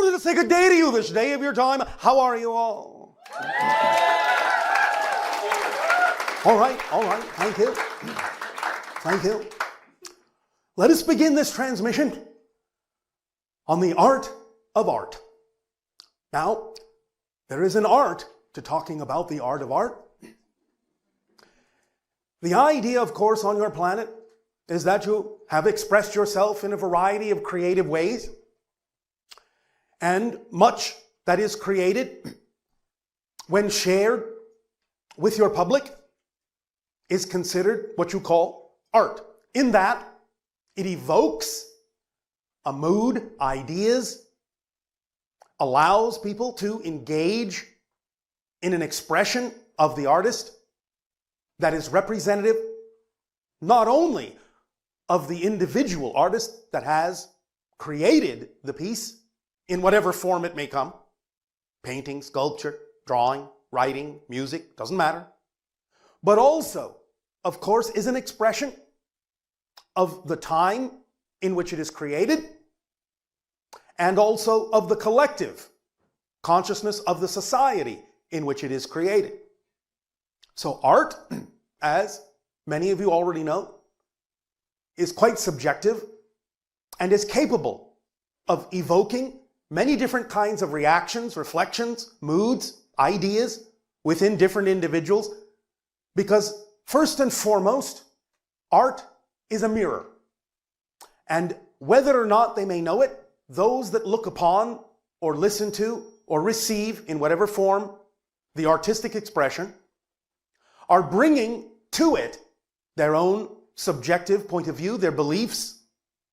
wanted to say good day to you this day of your time. How are you all? All right. Thank you. Thank you. Let us begin this transmission on the art of art. Now, there is an art to talking about the art of art. The idea, of course, on your planet is that you have expressed yourself in a variety of creative ways. And much that is created, when shared with your public, is considered what you call art. In that, it evokes a mood, ideas, allows people to engage in an expression of the artist that is representative not only of the individual artist that has created the piece in whatever form it may come, painting, sculpture, drawing, writing, music, doesn't matter, but also, of course, is an expression of the time in which it is created and also of the collective consciousness of the society in which it is created. So art, as many of you already know, is quite subjective and is capable of evoking many different kinds of reactions, reflections, moods, ideas within different individuals, because first and foremost, art is a mirror. And whether or not they may know it, those that look upon or listen to or receive in whatever form the artistic expression are bringing to it their own subjective point of view, their beliefs,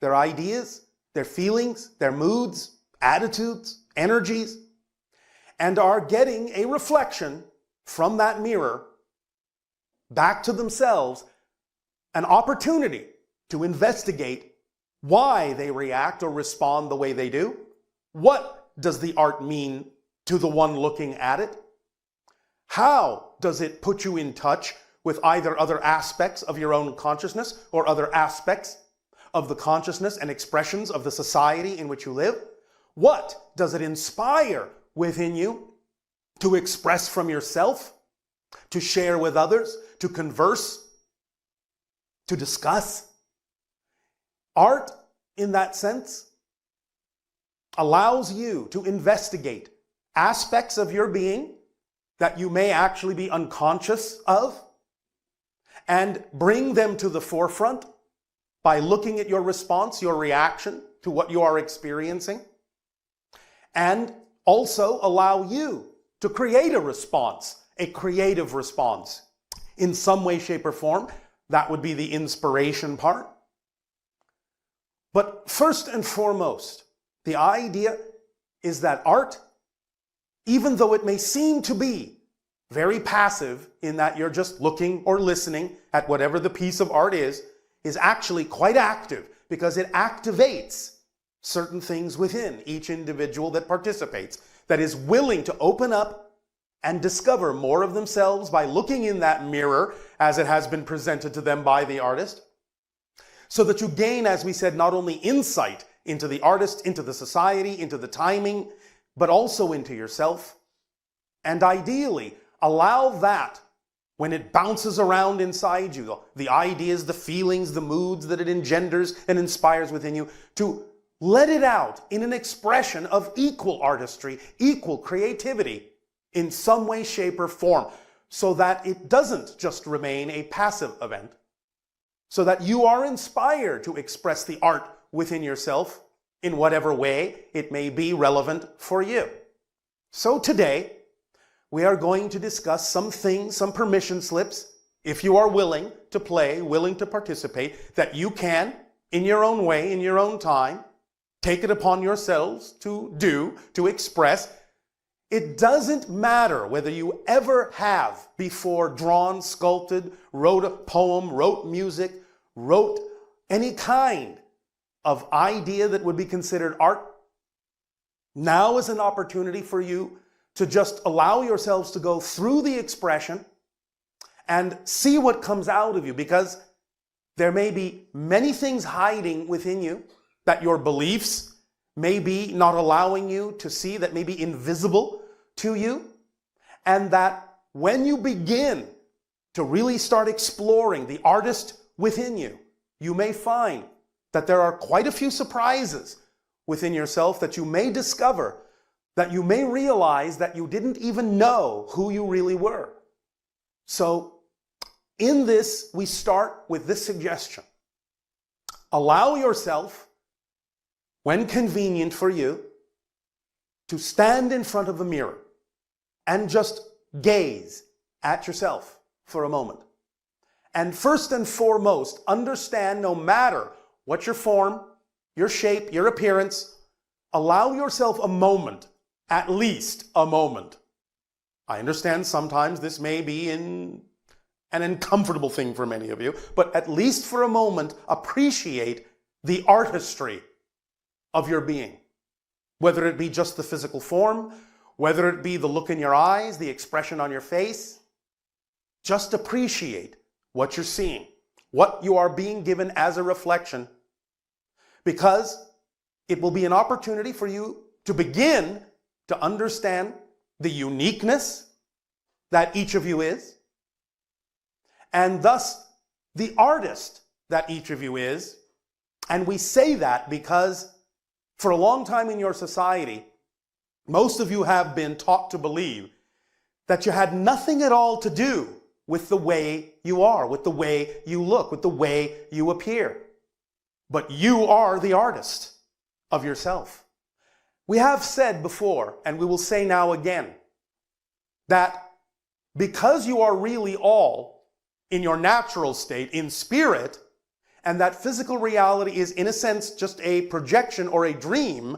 their ideas, their feelings, their moods, attitudes, energies, and are getting a reflection from that mirror back to themselves, an opportunity to investigate why they react or respond the way they do. What does the art mean to the one looking at it? How does it put you in touch with either other aspects of your own consciousness or other aspects of the consciousness and expressions of the society in which you live? What does it inspire within you to express from yourself, to share with others, to converse, to discuss? Art, in that sense, allows you to investigate aspects of your being that you may actually be unconscious of and bring them to the forefront by looking at your response, your reaction to what you are experiencing, and also allow you to create a response, a creative response in some way, shape, or form. That would be the inspiration part. But first and foremost, the idea is that art, even though it may seem to be very passive in that you're just looking or listening at whatever the piece of art is actually quite active because it activates certain things within each individual that participates, that is willing to open up and discover more of themselves by looking in that mirror as it has been presented to them by the artist, so that you gain, as we said, not only insight into the artist, into the society, into the timing, but also into yourself. And ideally, allow that, when it bounces around inside you, the ideas, the feelings, the moods that it engenders and inspires within you, to let it out in an expression of equal artistry, equal creativity, in some way, shape, or form, so that it doesn't just remain a passive event, so that you are inspired to express the art within yourself in whatever way it may be relevant for you. So today, we are going to discuss some things, some permission slips, if you are willing to play, willing to participate, that you can, in your own way, in your own time, take it upon yourselves to do, to express. It doesn't matter whether you ever have before drawn, sculpted, wrote a poem, wrote music, wrote any kind of idea that would be considered art. Now is an opportunity for you to just allow yourselves to go through the expression and see what comes out of you, because there may be many things hiding within you that your beliefs may be not allowing you to see, that may be invisible to you, and that when you begin to really start exploring the artist within you, you may find that there are quite a few surprises within yourself that you may discover, that you may realize that you didn't even know who you really were. So in this, we start with this suggestion. Allow yourself, when convenient for you, to stand in front of a mirror and just gaze at yourself for a moment. And first and foremost, understand no matter what your form, your shape, your appearance, allow yourself a moment, at least a moment. I understand sometimes this may be an uncomfortable thing for many of you, but at least for a moment, appreciate the artistry of your being. Whether it be just the physical form, whether it be the look in your eyes, the expression on your face, just appreciate what you're seeing, what you are being given as a reflection, because it will be an opportunity for you to begin to understand the uniqueness that each of you is, and thus the artist that each of you is. And we say that because for a long time in your society, most of you have been taught to believe that you had nothing at all to do with the way you are, with the way you look, with the way you appear. But you are the artist of yourself. We have said before, and we will say now again, that because you are really all in your natural state, in spirit, and that physical reality is in a sense just a projection or a dream,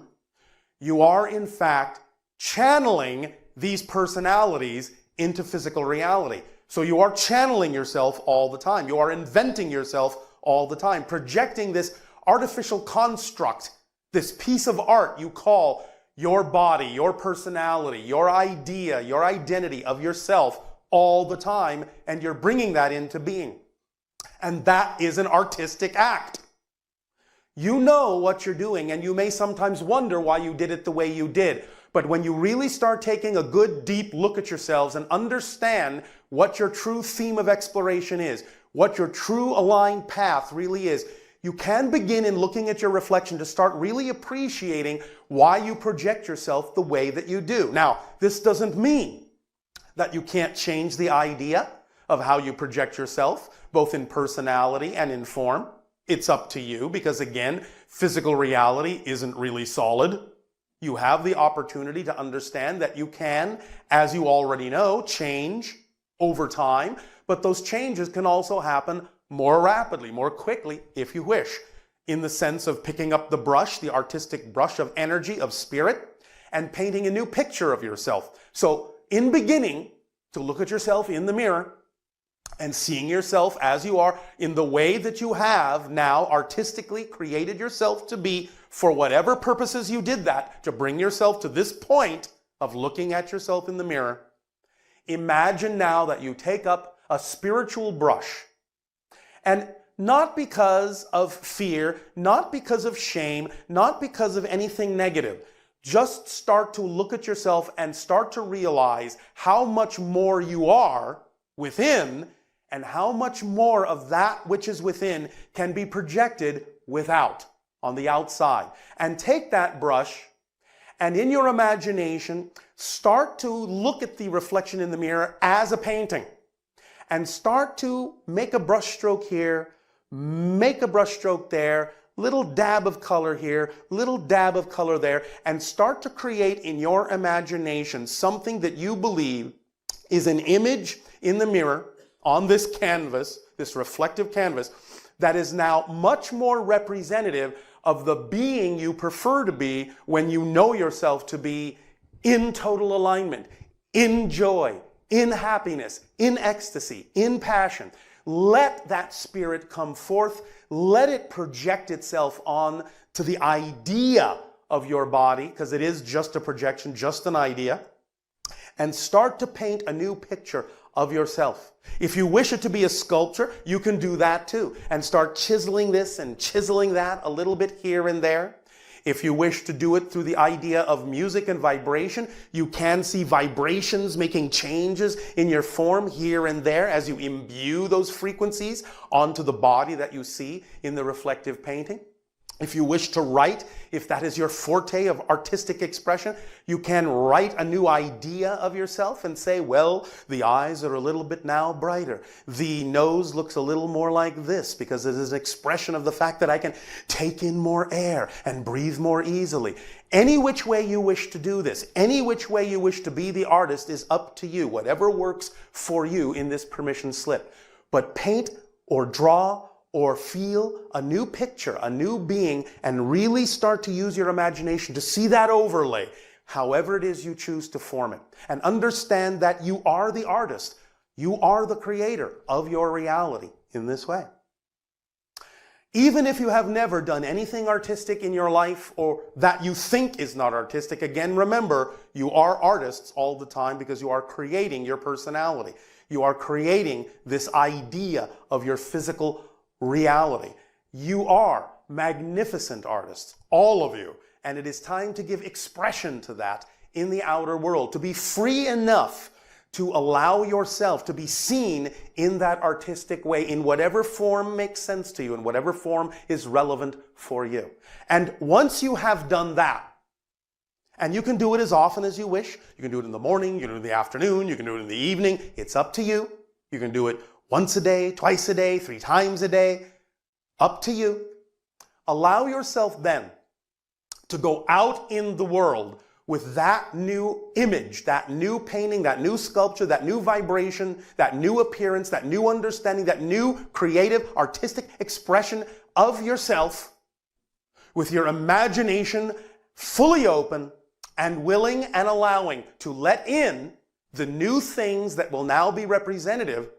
you are in fact channeling these personalities into physical reality. So you are channeling yourself all the time. You are inventing yourself all the time, projecting this artificial construct, this piece of art you call your body, your personality, your idea, your identity of yourself all the time, and you're bringing that into being. And that is an artistic act. You know what you're doing, and you may sometimes wonder why you did it the way you did. But when you really start taking a good deep look at yourselves and understand what your true theme of exploration is, what your true aligned path really is, you can begin in looking at your reflection to start really appreciating why you project yourself the way that you do. Now, this doesn't mean that you can't change the idea of how you project yourself, both in personality and in form. It's up to you because, again, physical reality isn't really solid. You have the opportunity to understand that you can, as you already know, change over time, but those changes can also happen more rapidly, more quickly, if you wish, in the sense of picking up the brush, the artistic brush of energy, of spirit, and painting a new picture of yourself. So, in beginning, to look at yourself in the mirror and seeing yourself as you are in the way that you have now artistically created yourself to be, for whatever purposes you did that, to bring yourself to this point of looking at yourself in the mirror. Imagine now that you take up a spiritual brush, and not because of fear, not because of shame, not because of anything negative. Just start to look at yourself and start to realize how much more you are within and how much more of that which is within can be projected without, on the outside. And take that brush and in your imagination, start to look at the reflection in the mirror as a painting. And start to make a brush stroke here, make a brush stroke there, little dab of color here, little dab of color there, and start to create in your imagination something that you believe is an image in the mirror on this canvas, this reflective canvas, that is now much more representative of the being you prefer to be when you know yourself to be in total alignment, in joy, in happiness, in ecstasy, in passion. Let that spirit come forth. Let it project itself on to the idea of your body, because it is just a projection, just an idea, and start to paint a new picture of yourself. If you wish it to be a sculpture, you can do that too, and start chiseling this and chiseling that a little bit here and there. If you wish to do it through the idea of music and vibration, you can see vibrations making changes in your form here and there as you imbue those frequencies onto the body that you see in the reflective painting. If you wish to write, if that is your forte of artistic expression, you can write a new idea of yourself and say, well, the eyes are a little bit now brighter. The nose looks a little more like this because it is an expression of the fact that I can take in more air and breathe more easily. Any which way you wish to do this, any which way you wish to be the artist is up to you, whatever works for you in this permission slip. But paint or draw or feel a new picture, a new being, and really start to use your imagination to see that overlay, however it is you choose to form it. And understand that you are the artist. You are the creator of your reality in this way. Even if you have never done anything artistic in your life or that you think is not artistic, again, remember, you are artists all the time because you are creating your personality. You are creating this idea of your physical reality. You are magnificent artists, all of you, and it is time to give expression to that in the outer world, to be free enough to allow yourself to be seen in that artistic way, in whatever form makes sense to you, in whatever form is relevant for you. And once you have done that, and you can do it as often as you wish, you can do it in the morning, you can do it in the afternoon, you can do it in the evening, it's up to you. You can do it once a day, twice a day, 3 times a day, up to you. Allow yourself then to go out in the world with that new image, that new painting, that new sculpture, that new vibration, that new appearance, that new understanding, that new creative, artistic expression of yourself, with your imagination fully open and willing and allowing to let in the new things that will now be representative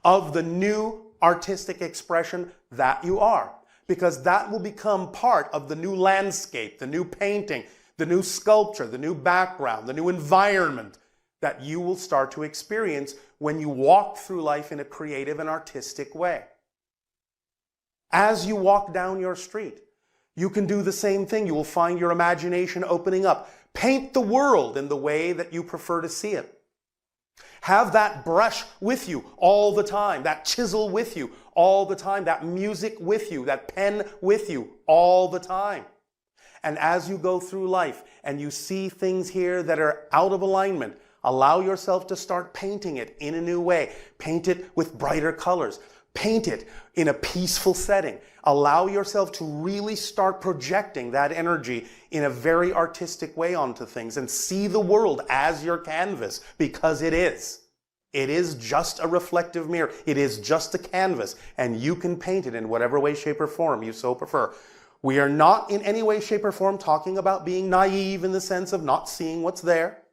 of the new artistic expression that you are. Because that will become part of the new landscape, the new painting, the new sculpture, the new background, the new environment that you will start to experience when you walk through life in a creative and artistic way. As you walk down your street, you can do the same thing. You will find your imagination opening up. Paint the world in the way that you prefer to see it. Have that brush with you all the time, that chisel with you all the time, that music with you, that pen with you all the time. And as you go through life and you see things here that are out of alignment, allow yourself to start painting it in a new way. Paint it with brighter colors. Paint it in a peaceful setting. Allow yourself to really start projecting that energy in a very artistic way onto things and see the world as your canvas, because it is. It is just a reflective mirror. It is just a canvas, and you can paint it in whatever way, shape, or form you so prefer. We are not in any way, shape, or form talking about being naive in the sense of not seeing what's there.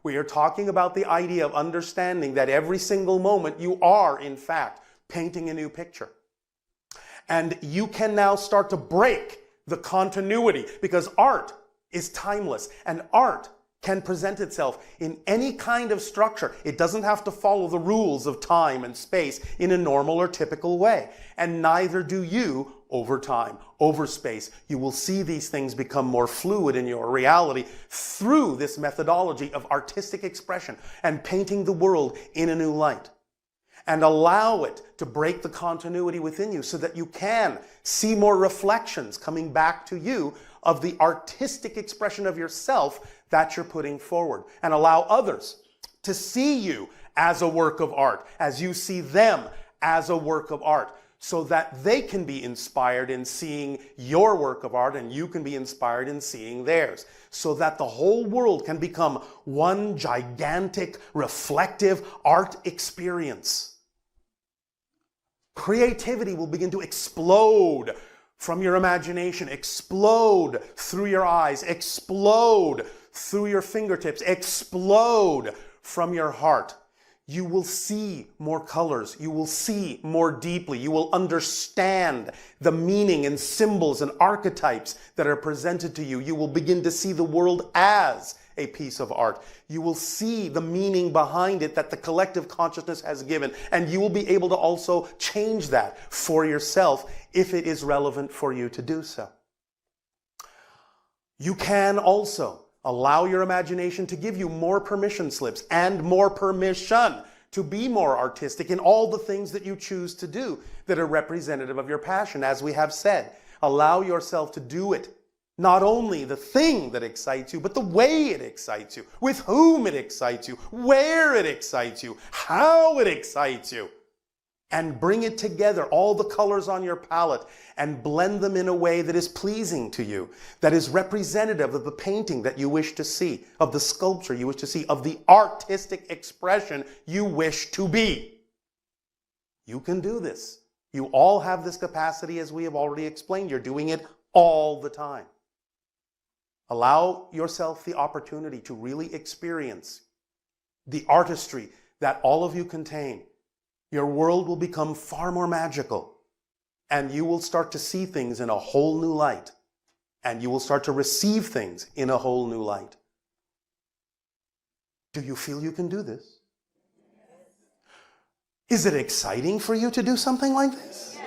We are talking about the idea of understanding that every single moment you are, in fact, painting a new picture. And you can now start to break the continuity, because art is timeless, and art can present itself in any kind of structure. It doesn't have to follow the rules of time and space in a normal or typical way. And neither do you over time, over space. You will see these things become more fluid in your reality through this methodology of artistic expression and painting the world in a new light. And allow it to break the continuity within you so that you can see more reflections coming back to you of the artistic expression of yourself that you're putting forward. And allow others to see you as a work of art, as you see them as a work of art, so that they can be inspired in seeing your work of art and you can be inspired in seeing theirs, so that the whole world can become one gigantic, reflective art experience. Creativity will begin to explode from your imagination, explode through your eyes, explode through your fingertips, explode from your heart. You will see more colors. You will see more deeply. You will understand the meaning and symbols and archetypes that are presented to you. You will begin to see the world as a piece of art. You will see the meaning behind it that the collective consciousness has given, and you will be able to also change that for yourself if it is relevant for you to do so. You can also allow your imagination to give you more permission slips and more permission to be more artistic in all the things that you choose to do that are representative of your passion. As we have said, allow yourself to do it. Not only the thing that excites you, but the way it excites you, with whom it excites you, where it excites you, how it excites you. And bring it together, all the colors on your palette, and blend them in a way that is pleasing to you, that is representative of the painting that you wish to see, of the sculpture you wish to see, of the artistic expression you wish to be. You can do this. You all have this capacity, as we have already explained. You're doing it all the time. Allow yourself the opportunity to really experience the artistry that all of you contain. Your world will become far more magical, and you will start to see things in a whole new light, and you will start to receive things in a whole new light. Do you feel you can do this? Is it exciting for you to do something like this?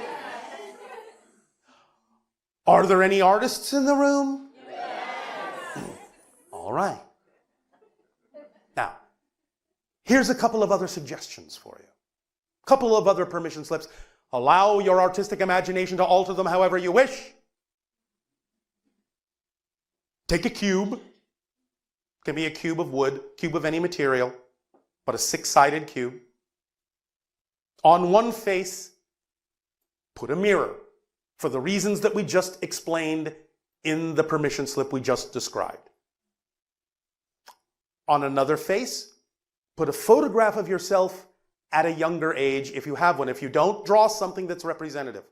Are there any artists in the room? All right. Now, here's a couple of other suggestions for you. A couple of other permission slips. Allow your artistic imagination to alter them however you wish. Take a cube. It can be a cube of wood, cube of any material, but a 6-sided cube. On one face, put a mirror for the reasons that we just explained in the permission slip we just described. On another face, put a photograph of yourself at a younger age, if you have one. If you don't, draw something that's representative.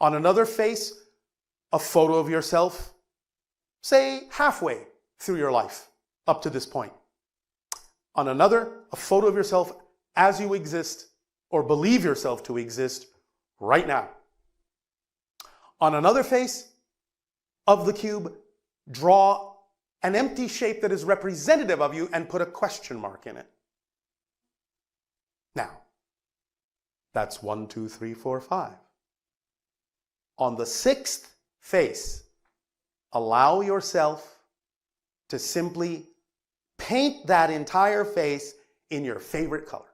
On another face, a photo of yourself, say halfway through your life, up to this point. On another, a photo of yourself as you exist, or believe yourself to exist right now. On another face of the cube, draw an empty shape that is representative of you and put a question mark in it. Now, that's 1, 2, 3, 4, 5. On the 6th face, allow yourself to simply paint that entire face in your favorite color.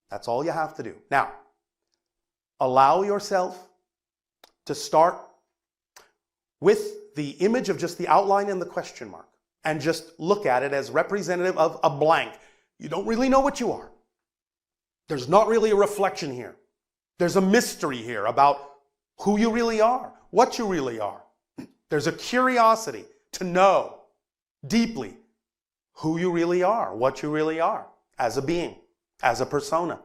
That's all you have to do. Now, allow yourself to start with the image of just the outline and the question mark, and just look at it as representative of a blank. You don't really know what you are. There's not really a reflection here. There's a mystery here about who you really are, what you really are. There's a curiosity to know deeply who you really are, what you really are as a being, as a persona.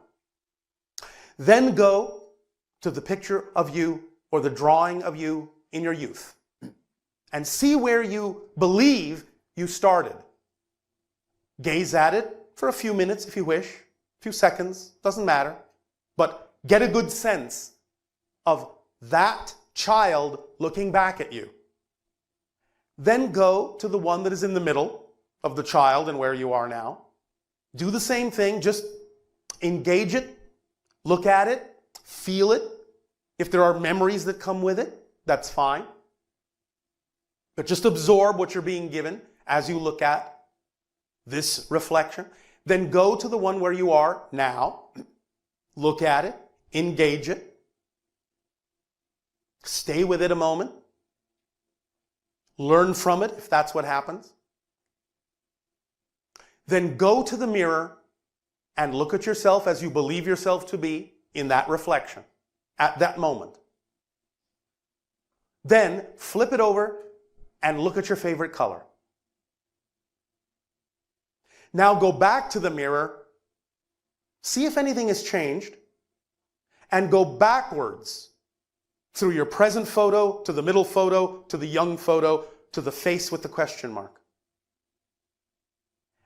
Then go to the picture of you or the drawing of you in your youth and see where you believe you started. Gaze at it for a few minutes if you wish, a few seconds, doesn't matter, but get a good sense of that child looking back at you. Then go to the one that is in the middle of the child and where you are now. Do the same thing, just engage it, look at it, feel it. If there are memories that come with it, that's fine. But just absorb what you're being given as you look at this reflection. Then go to the one where you are now. Look at it, engage it. Stay with it a moment. Learn from it if that's what happens. Then go to the mirror and look at yourself as you believe yourself to be in that reflection at that moment. Then flip it over and look at your favorite color. Now go back to the mirror, see if anything has changed, and go backwards through your present photo, to the middle photo, to the young photo, to the face with the question mark.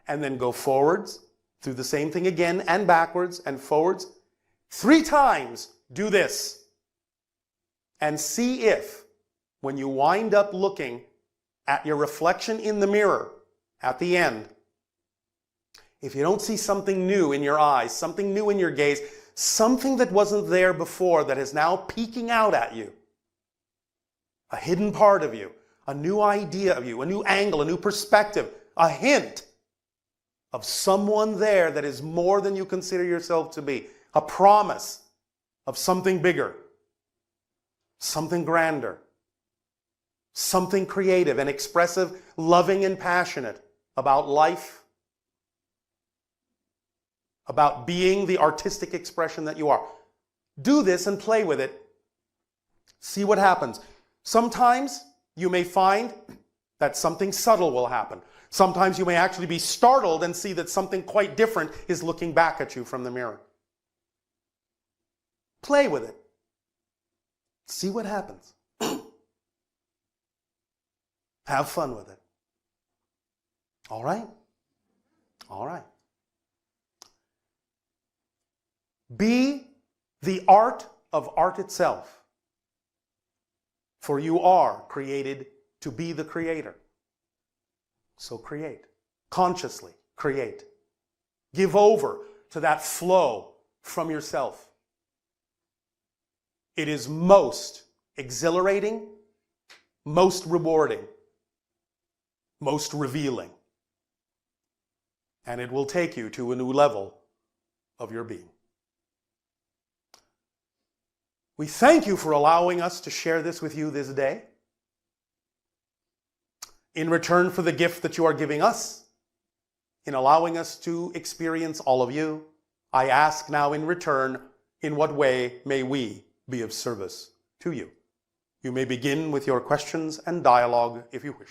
And then go forwards, through the same thing again, and backwards, and forwards. 3 times do this. And see if, when you wind up looking at your reflection in the mirror at the end, if you don't see something new in your eyes, something new in your gaze, something that wasn't there before that is now peeking out at you, a hidden part of you, a new idea of you, a new angle, a new perspective, a hint of someone there that is more than you consider yourself to be, a promise of something bigger, something grander, something creative and expressive, loving and passionate about life, about being the artistic expression that you are. Do this and play with it. See what happens. Sometimes you may find that something subtle will happen. Sometimes you may actually be startled and see that something quite different is looking back at you from the mirror. Play with it. See what happens. Have fun with it. All right? All right. Be the art of art itself. For you are created to be the creator. So create. Consciously create. Give over to that flow from yourself. It is most exhilarating, most rewarding, most revealing. And it will take you to a new level of your being. We thank you for allowing us to share this with you this day. In return for the gift that you are giving us, in allowing us to experience all of you, I ask now in return, in what way may we be of service to you? You may begin with your questions and dialogue if you wish.